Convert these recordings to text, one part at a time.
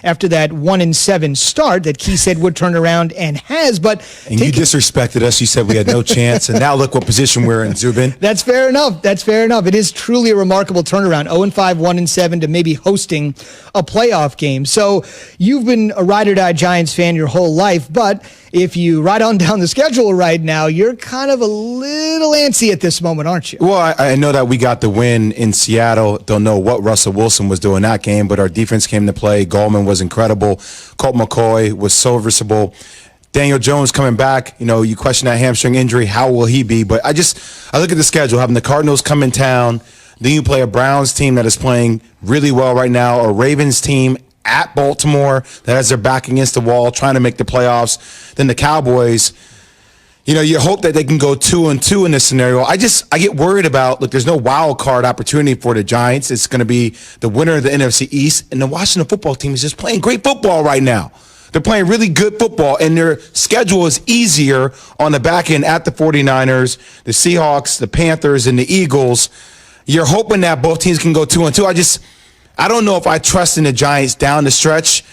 after that 1-7 start that Key said would turn around and has. But you disrespected us. You said we had no chance, and now look what position we're in, Zubin. That's fair enough. That's fair enough. It is truly a remarkable turnaround. 0-5, 1-7 to maybe hosting a playoff game. So you've been a ride-or-die Giants fan your whole life, but if you ride on down the schedule right now, you're kind of a little antsy at this moment, aren't you? Well, I know that we got the win in Seattle. Don't know what Russell Wilson was doing that game, but our defense came to play. Gallman was incredible. Colt McCoy was serviceable. Daniel Jones coming back. You know, you question that hamstring injury. How will he be? But I look at the schedule, having the Cardinals come in town. Then you play a Browns team that is playing really well right now, a Ravens team at Baltimore that has their back against the wall trying to make the playoffs. Then the Cowboys. You know, you hope that they can go 2-2 in this scenario. I get worried about, look, there's no wild card opportunity for the Giants. It's going to be the winner of the NFC East, and the Washington football team is just playing great football right now. They're playing really good football, and their schedule is easier on the back end at the 49ers, the Seahawks, the Panthers, and the Eagles. You're hoping that both teams can go 2-2. I don't know if I trust in the Giants down the stretch.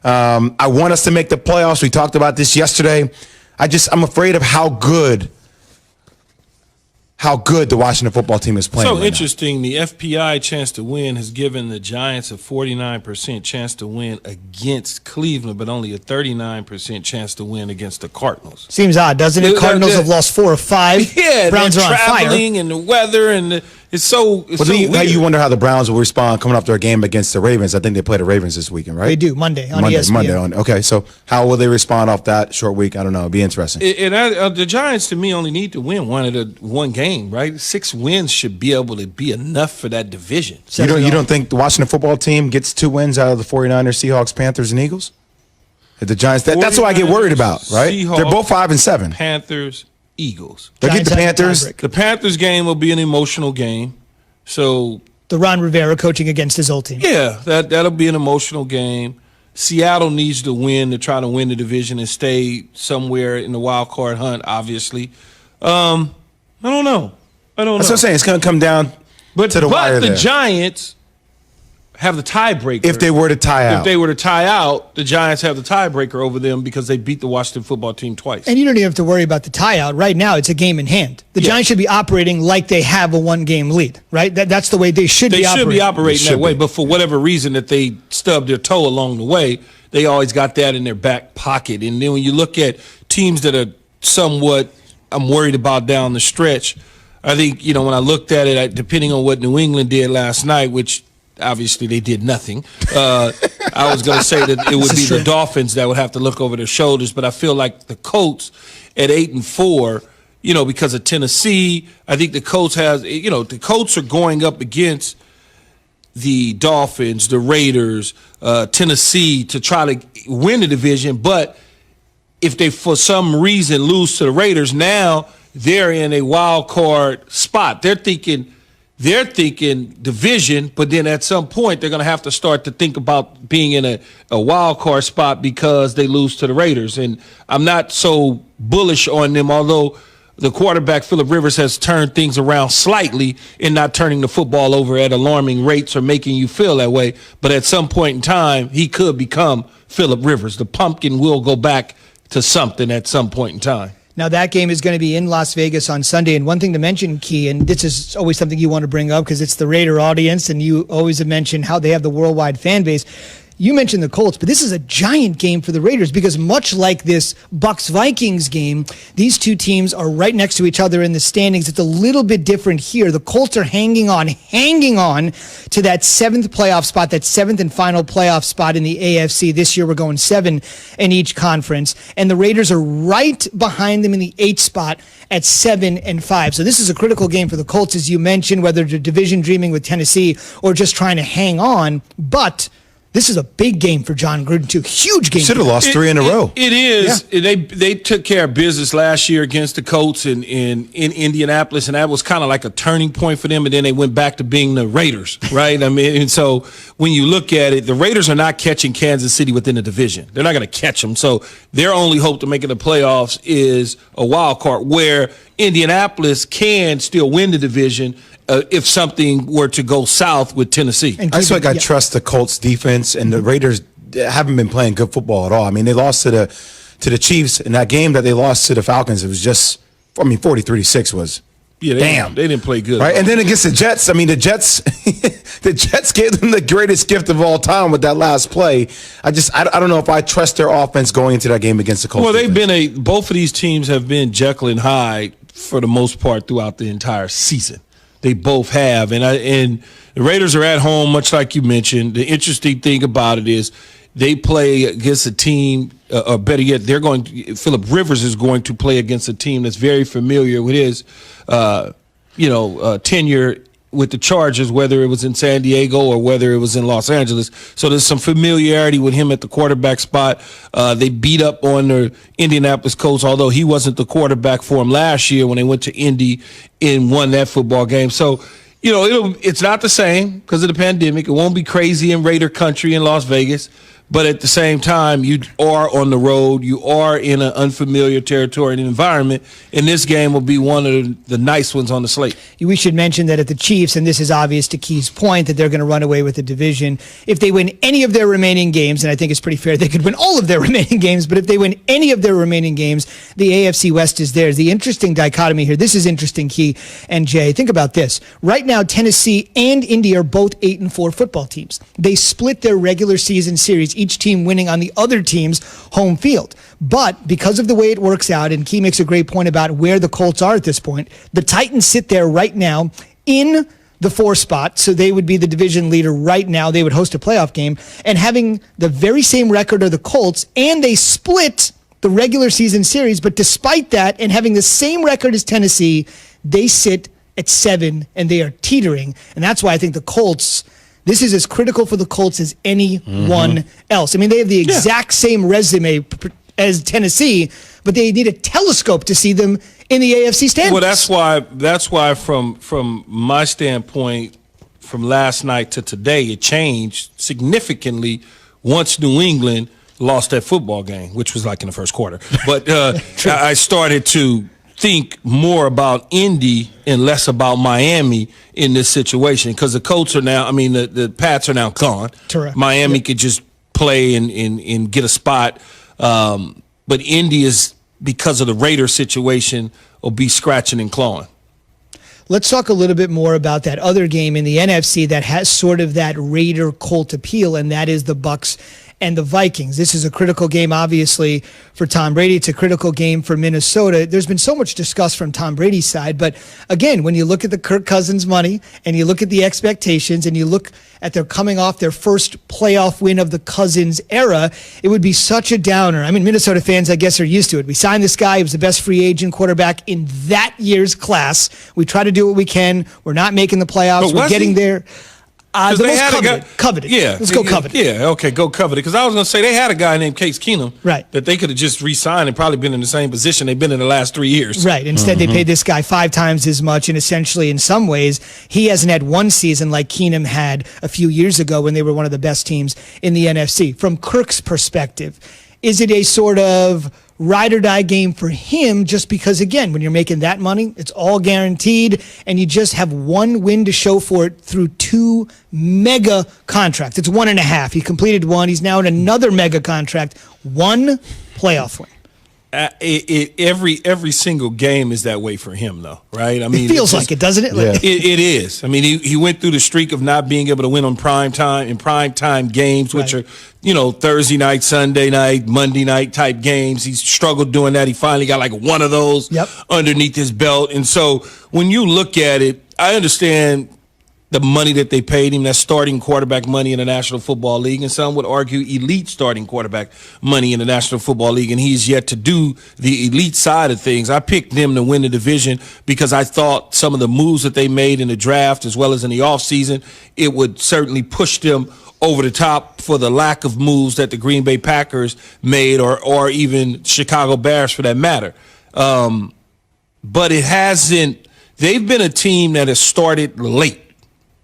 I want us to make the playoffs. We talked about this yesterday. I'm afraid of how good the Washington football team is playing. So right interesting. Now. The FPI chance to win has given the Giants a 49% chance to win against Cleveland, but only a 39% chance to win against the Cardinals. Seems odd, doesn't it? Cardinals have lost 4 or 5. Yeah, Browns are on fire. Traveling and the weather and it's so. You wonder how the Browns will respond coming off their game against the Ravens. I think they play the Ravens this weekend, right? They do Monday on ESPN. Okay, so how will they respond off that short week? I don't know. It'll be interesting. The Giants, to me, only need to win one game, right? 6 wins should be able to be enough for that division. You don't think the Washington football team gets 2 wins out of the 49ers, Seahawks, Panthers, and Eagles? The Giants. That's what I get worried about, right? Seahawks, they're both 5-7. Panthers, Eagles. They get the Panthers. The Panthers game will be an emotional game. So the Ron Rivera coaching against his old team. Yeah, that'll be an emotional game. Seattle needs to win to try to win the division and stay somewhere in the wild card hunt, obviously. I don't know. That's what I'm saying. It's going to come down to the wire there. But the Giants have the tiebreaker. If they were to tie out. If they were to tie out, the Giants have the tiebreaker over them because they beat the Washington football team twice. And you don't even have to worry about the tie out. Right now, it's a game in hand. The Giants should be operating like they have a 1-game lead, right? That's the way they should be operating. They should be operating that way, but for whatever reason that they stubbed their toe along the way, they always got that in their back pocket. And then when you look at teams that are somewhat, I'm worried about down the stretch, I think, when I looked at it, depending on what New England did last night, which obviously they did nothing. I was going to say that it would be the Dolphins that would have to look over their shoulders, but I feel like the Colts at 8-4, because of Tennessee, I think the Colts the Colts are going up against the Dolphins, the Raiders, Tennessee to try to win the division, but if they for some reason lose to the Raiders, now they're in a wild card spot. They're thinking division, but then at some point they're going to have to start to think about being in a wild card spot because they lose to the Raiders. And I'm not so bullish on them, although the quarterback, Phillip Rivers, has turned things around slightly in not turning the football over at alarming rates or making you feel that way. But at some point in time, he could become Phillip Rivers. The pumpkin will go back to something at some point in time. Now, that game is going to be in Las Vegas on Sunday. And one thing to mention, Key, and this is always something you want to bring up because it's the Raider audience, and you always mention how they have the worldwide fan base. You mentioned the Colts, but this is a giant game for the Raiders because much like this Bucs-Vikings game, these two teams are right next to each other in the standings. It's a little bit different here. The Colts are hanging on to that 7th playoff spot, that 7th and final playoff spot in the AFC. This year we're going 7 in each conference, and the Raiders are right behind them in the 8th spot at 7-5. So this is a critical game for the Colts, as you mentioned, whether they're division dreaming with Tennessee or just trying to hang on, but this is a big game for John Gruden, too. Huge game. Should have lost 3 in a row. It is. Yeah. They took care of business last year against the Colts in Indianapolis, and that was kind of like a turning point for them, and then they went back to being the Raiders, right? I mean, and so when you look at it, the Raiders are not catching Kansas City within the division. They're not going to catch them. So their only hope to make it the playoffs is a wild card, where Indianapolis can still win the division if something were to go south with Tennessee. I trust the Colts defense, and the Raiders haven't been playing good football at all. I mean, they lost to the Chiefs in that game that they lost to the Falcons. It was just, 43-6 was. Yeah, they didn't play good. Right, and then against the Jets, I mean, the Jets gave them the greatest gift of all time with that last play. I don't know if I trust their offense going into that game against the Colts. Well, both of these teams have been Jekyll and Hyde for the most part throughout the entire season. They both have, and the Raiders are at home, much like you mentioned. The interesting thing about it is they play against a team, or better yet, Phillip Rivers is going to play against a team that's very familiar with his, tenure with the Chargers, whether it was in San Diego or whether it was in Los Angeles. So there's some familiarity with him at the quarterback spot. They beat up on the Indianapolis Colts, although he wasn't the quarterback for him last year when they went to Indy and won that football game. So, it's not the same because of the pandemic. It won't be crazy in Raider country in Las Vegas. But at the same time, you are on the road. You are in an unfamiliar territory and environment. And this game will be one of the nice ones on the slate. We should mention that at the Chiefs, and this is obvious to Key's point, that they're going to run away with the division. If they win any of their remaining games, and I think it's pretty fair they could win all of their remaining games, but if they win any of their remaining games, the AFC West is theirs. The interesting dichotomy here, this is interesting, Key and Jay. Think about this. Right now, Tennessee and Indy are both 8-4 football teams. They split their regular season series, each team winning on the other team's home field. But because of the way it works out, and Key makes a great point about where the Colts are at this point, the Titans sit there right now in the 4 spot, so they would be the division leader right now. They would host a playoff game, and having the very same record of the Colts, and they split the regular season series, but despite that, and having the same record as Tennessee, they sit at 7, and they are teetering, and that's why I think the Colts... This is as critical for the Colts as anyone else. I mean, they have the exact same resume as Tennessee, but they need a telescope to see them in the AFC standings. Well, that's why from my standpoint, from last night to today, it changed significantly once New England lost that football game, which was like in the first quarter. But I started to think more about Indy and less about Miami in this situation because the Colts are now, the Pats are now gone. Correct. Miami could just play and get a spot. But Indy is, because of the Raider situation, will be scratching and clawing. Let's talk a little bit more about that other game in the NFC that has sort of that Raider Colt appeal, and that is the Bucs and the Vikings. This is a critical game, obviously, for Tom Brady. It's a critical game for Minnesota. There's been so much discussed from Tom Brady's side, but again, when you look at the Kirk Cousins money and you look at the expectations and you look at their coming off their first playoff win of the Cousins era, it would be such a downer. I mean, Minnesota fans, I guess, are used to it. We signed this guy. He was the best free agent quarterback in that year's class. We try to do what we can. We're not making the playoffs. We're getting there. The most coveted. Yeah. Let's go coveted. Yeah, okay, go coveted. Because I was going to say they had a guy named Case Keenum that they could have just re-signed and probably been in the same position they've been in the last 3 years. Right. Instead, they paid this guy 5 times as much, and essentially, in some ways, he hasn't had one season like Keenum had a few years ago when they were one of the best teams in the NFC. From Kirk's perspective, is it a sort of ride or die game for him just because, again, when you're making that money, it's all guaranteed, and you just have one win to show for it through 2 mega contracts. It's 1.5. He completed 1. He's now in another mega contract. 1 playoff win. Every single game is that way for him, though, right? I mean, it feels like it, doesn't it? Yeah. It is. I mean, he went through the streak of not being able to win on prime time games, which are, Thursday night, Sunday night, Monday night type games. He's struggled doing that. He finally got like one of those underneath his belt. And so when you look at it, I understand the money that they paid him, that starting quarterback money in the National Football League, and some would argue elite starting quarterback money in the National Football League, and he's yet to do the elite side of things. I picked them to win the division because I thought some of the moves that they made in the draft as well as in the offseason, it would certainly push them over the top for the lack of moves that the Green Bay Packers made or even Chicago Bears for that matter. But it hasn't – they've been a team that has started late.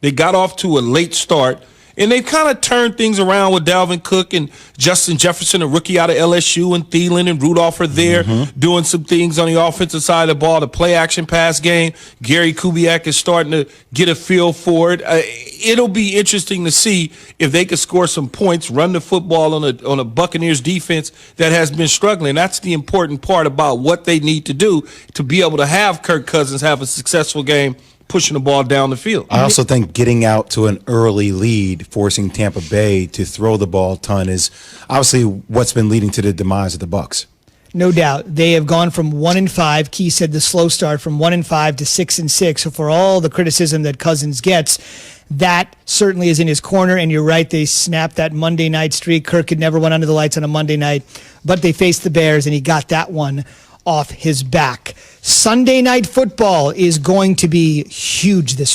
They got off to a late start, And they've kind of turned things around with Dalvin Cook and Justin Jefferson, a rookie out of LSU, and Thielen and Rudolph are there doing some things on the offensive side of the ball. The play action pass game, Gary Kubiak is starting to get a feel for it. It'll be interesting to see if they could score some points, run the football on a Buccaneers defense that has been struggling. That's the important part about what they need to do to be able to have Kirk Cousins have a successful game pushing the ball down the field. I also think getting out to an early lead, forcing Tampa Bay to throw the ball a ton, is obviously what's been leading to the demise of the Bucs. No doubt. They have gone from 1-5. Key said the slow start from 1-5 to 6-6. So for all the criticism that Cousins gets, that certainly is in his corner. And you're right, they snapped that Monday night streak. Kirk had never went under the lights on a Monday night, but they faced the Bears and he got that one off his back. Sunday night football is going to be huge this